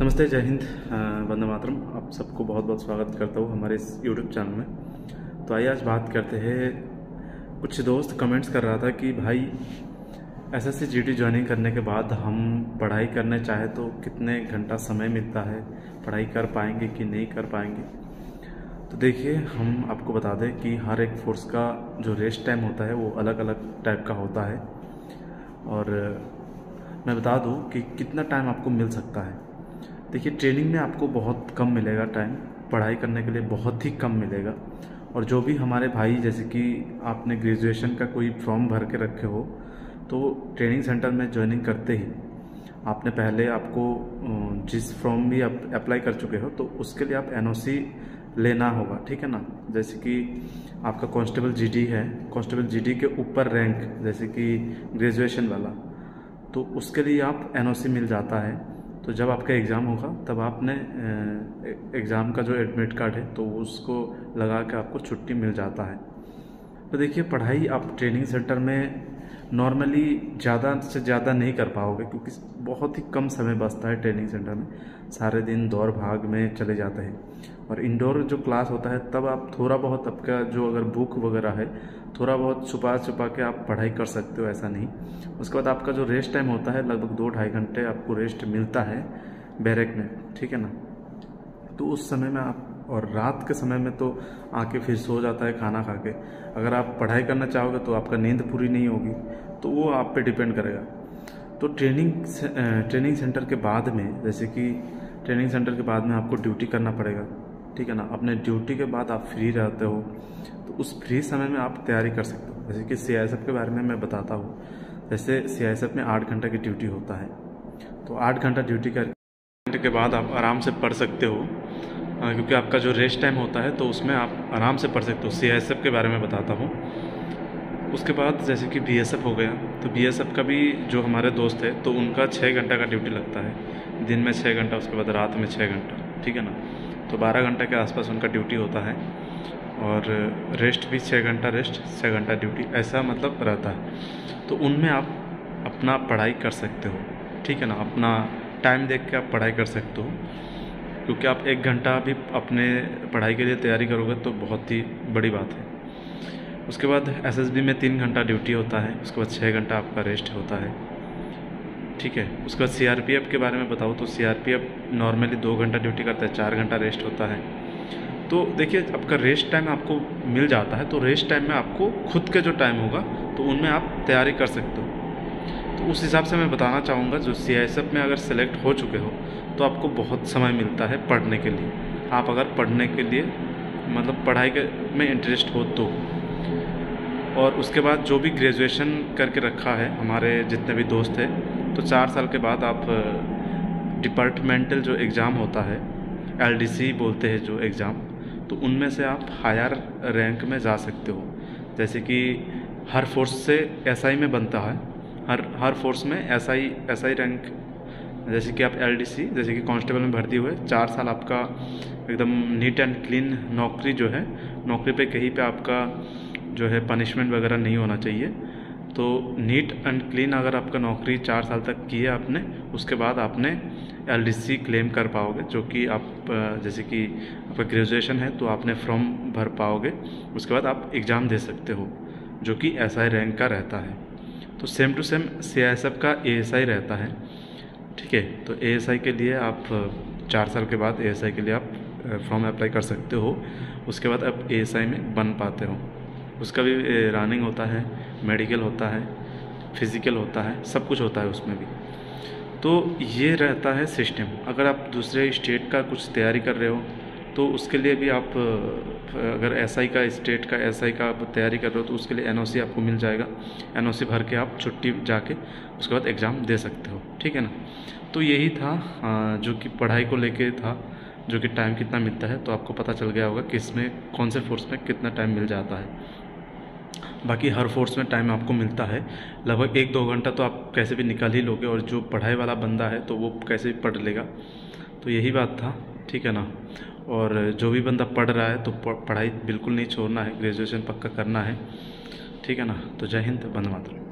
नमस्ते, जय हिंद, वंदे मातरम। आप सबको बहुत बहुत स्वागत करता हूँ हमारे इस यूट्यूब चैनल में। तो आइए आज बात करते हैं। कुछ दोस्त कमेंट्स कर रहा था कि भाई एसएससी जीडी ज्वाइनिंग करने के बाद हम पढ़ाई करने चाहे तो कितने घंटा समय मिलता है, पढ़ाई कर पाएंगे कि नहीं कर पाएंगे। तो देखिए, हम आपको बता दें कि हर एक फोर्स का जो रेस्ट टाइम होता है वो अलग अलग टाइप का होता है। और मैं बता दूं कि कितना टाइम आपको मिल सकता है। देखिए, ट्रेनिंग में आपको बहुत कम मिलेगा टाइम, पढ़ाई करने के लिए बहुत ही कम मिलेगा। और जो भी हमारे भाई, जैसे कि आपने ग्रेजुएशन का कोई फॉर्म भर के रखे हो, तो ट्रेनिंग सेंटर में ज्वाइनिंग करते ही आपने पहले आपको जिस फॉर्म भी आप अप्लाई कर चुके हो तो उसके लिए आप एनओसी लेना होगा, ठीक है ना। जैसे कि आपका कांस्टेबल जीडी है, कांस्टेबल जीडी के ऊपर रैंक जैसे कि ग्रेजुएशन वाला, तो उसके लिए आप एनओसी मिल जाता है। तो जब आपका एग्ज़ाम होगा तब आपने एग्ज़ाम का जो एडमिट कार्ड है तो उसको लगा के आपको छुट्टी मिल जाता है। तो देखिए, पढ़ाई आप ट्रेनिंग सेंटर में नॉर्मली ज़्यादा से ज़्यादा नहीं कर पाओगे, क्योंकि बहुत ही कम समय बचता है ट्रेनिंग सेंटर में। सारे दिन दौड़ भाग में चले जाते हैं। और इंडोर जो क्लास होता है तब आप थोड़ा बहुत आपका जो अगर बुक वगैरह है थोड़ा बहुत छुपा छुपा के आप पढ़ाई कर सकते हो, ऐसा नहीं। उसके बाद आपका जो रेस्ट टाइम होता है लगभग 2-2.5 घंटे आपको रेस्ट मिलता है बैरक में, ठीक है ना। तो उस समय में आप, और रात के समय में तो आके फिर सो जाता है खाना खा के। अगर आप पढ़ाई करना चाहोगे तो आपका नींद पूरी नहीं होगी, तो वो आप पे डिपेंड करेगा। तो ट्रेनिंग सेंटर के बाद में, जैसे कि ट्रेनिंग सेंटर के बाद में आपको ड्यूटी करना पड़ेगा, ठीक है ना। अपने ड्यूटी के बाद आप फ्री रहते हो, तो उस फ्री समय में आप तैयारी कर सकते हो। जैसे कि सीआईएसएफ के बारे में मैं बताता हूँ। जैसे सीआईएसएफ में 8 घंटा की ड्यूटी होता है, तो 8 घंटा ड्यूटी करने के बाद आप आराम से पढ़ सकते हो, क्योंकि आपका जो रेस्ट टाइम होता है तो उसमें आप आराम से पढ़ सकते हो। सीआईएसएफ के बारे में बताता हूँ। उसके बाद जैसे कि बीएसएफ हो गया, तो बीएसएफ का भी जो हमारे दोस्त है तो उनका 6 घंटा का ड्यूटी लगता है, दिन में 6 घंटा, उसके बाद रात में 6 घंटा, ठीक है ना। तो 12 घंटे के आसपास उनका ड्यूटी होता है। और रेस्ट भी 6 घंटा रेस्ट, 6 घंटा ड्यूटी, ऐसा मतलब रहता है। तो उनमें आप अपना पढ़ाई कर सकते हो, ठीक है ना। अपना टाइम देख के आप पढ़ाई कर सकते हो, क्योंकि आप 1 घंटा भी अपने पढ़ाई के लिए तैयारी करोगे तो बहुत ही बड़ी बात है। उसके बाद एसएसबी में 3 घंटा ड्यूटी होता है, उसके बाद 6 घंटा आपका रेस्ट होता है, ठीक है। उसके बाद सीआरपीएफ के बारे में बताऊँ तो सीआरपीएफ नॉर्मली 2 घंटा ड्यूटी करता है, 4 घंटा रेस्ट होता है। तो देखिए, आपका रेस्ट टाइम आपको मिल जाता है, तो रेस्ट टाइम में आपको खुद के जो टाइम होगा तो उनमें आप तैयारी कर सकते हो। तो उस हिसाब से मैं बताना चाहूँगा, जो सीआईएसएफ में अगर सेलेक्ट हो चुके हो तो आपको बहुत समय मिलता है पढ़ने के लिए। आप अगर पढ़ने के लिए मतलब पढ़ाई में इंटरेस्ट हो तो। और उसके बाद जो भी ग्रेजुएशन करके रखा है हमारे जितने भी दोस्त हैं, तो 4 साल के बाद आप डिपार्टमेंटल जो एग्ज़ाम होता है, एलडीसी बोलते हैं जो एग्ज़ाम, तो उनमें से आप हायर रैंक में जा सकते हो। जैसे कि हर फोर्स से एसआई में बनता है, हर फोर्स में एसआई रैंक। जैसे कि आप एलडीसी, जैसे कि कांस्टेबल में भर्ती हुए, 4 साल आपका एकदम नीट एंड क्लीन नौकरी जो है, नौकरी पे कहीं पे आपका जो है पनिशमेंट वगैरह नहीं होना चाहिए। तो नीट एंड क्लीन अगर आपका नौकरी 4 साल तक की है आपने, उसके बाद आपने एलडीसी क्लेम कर पाओगे, जो कि आप जैसे कि आपका ग्रेजुएशन है तो आपने फॉर्म भर पाओगे। उसके बाद आप एग्ज़ाम दे सकते हो, जो कि एसआई रैंक का रहता है। तो सेम टू सेम सीआईएसएफ का एएसआई रहता है, ठीक है। तो एएसआई के लिए आप 4 साल के बाद एएसआई के लिए आप फॉर्म अप्लाई कर सकते हो। उसके बाद आप एएसआई में बन पाते हो। उसका भी रनिंग होता है, मेडिकल होता है, फिज़िकल होता है, सब कुछ होता है उसमें भी। तो ये रहता है सिस्टम। अगर आप दूसरे स्टेट का कुछ तैयारी कर रहे हो तो उसके लिए भी आप, अगर एसआई का, स्टेट का एसआई का आप तैयारी कर रहे हो तो उसके लिए एनओसी आपको मिल जाएगा। एनओसी भर के आप छुट्टी जाके उसके बाद एग्ज़ाम दे सकते हो, ठीक है ना। तो यही था जो कि पढ़ाई को लेके था, जो कि टाइम कितना मिलता है, तो आपको पता चल गया होगा कि इसमें कौन से फोर्स में कितना टाइम मिल जाता है। बाकी हर फोर्स में टाइम आपको मिलता है, लगभग 1-2 घंटा तो आप कैसे भी निकाल ही लोगे। और जो पढ़ाई वाला बंदा है तो वो कैसे भी पढ़ लेगा। तो यही बात था, ठीक है ना। और जो भी बंदा पढ़ रहा है तो पढ़ाई बिल्कुल नहीं छोड़ना है, ग्रेजुएशन पक्का करना है, ठीक है ना। तो जय हिंद, वंदे मातरम।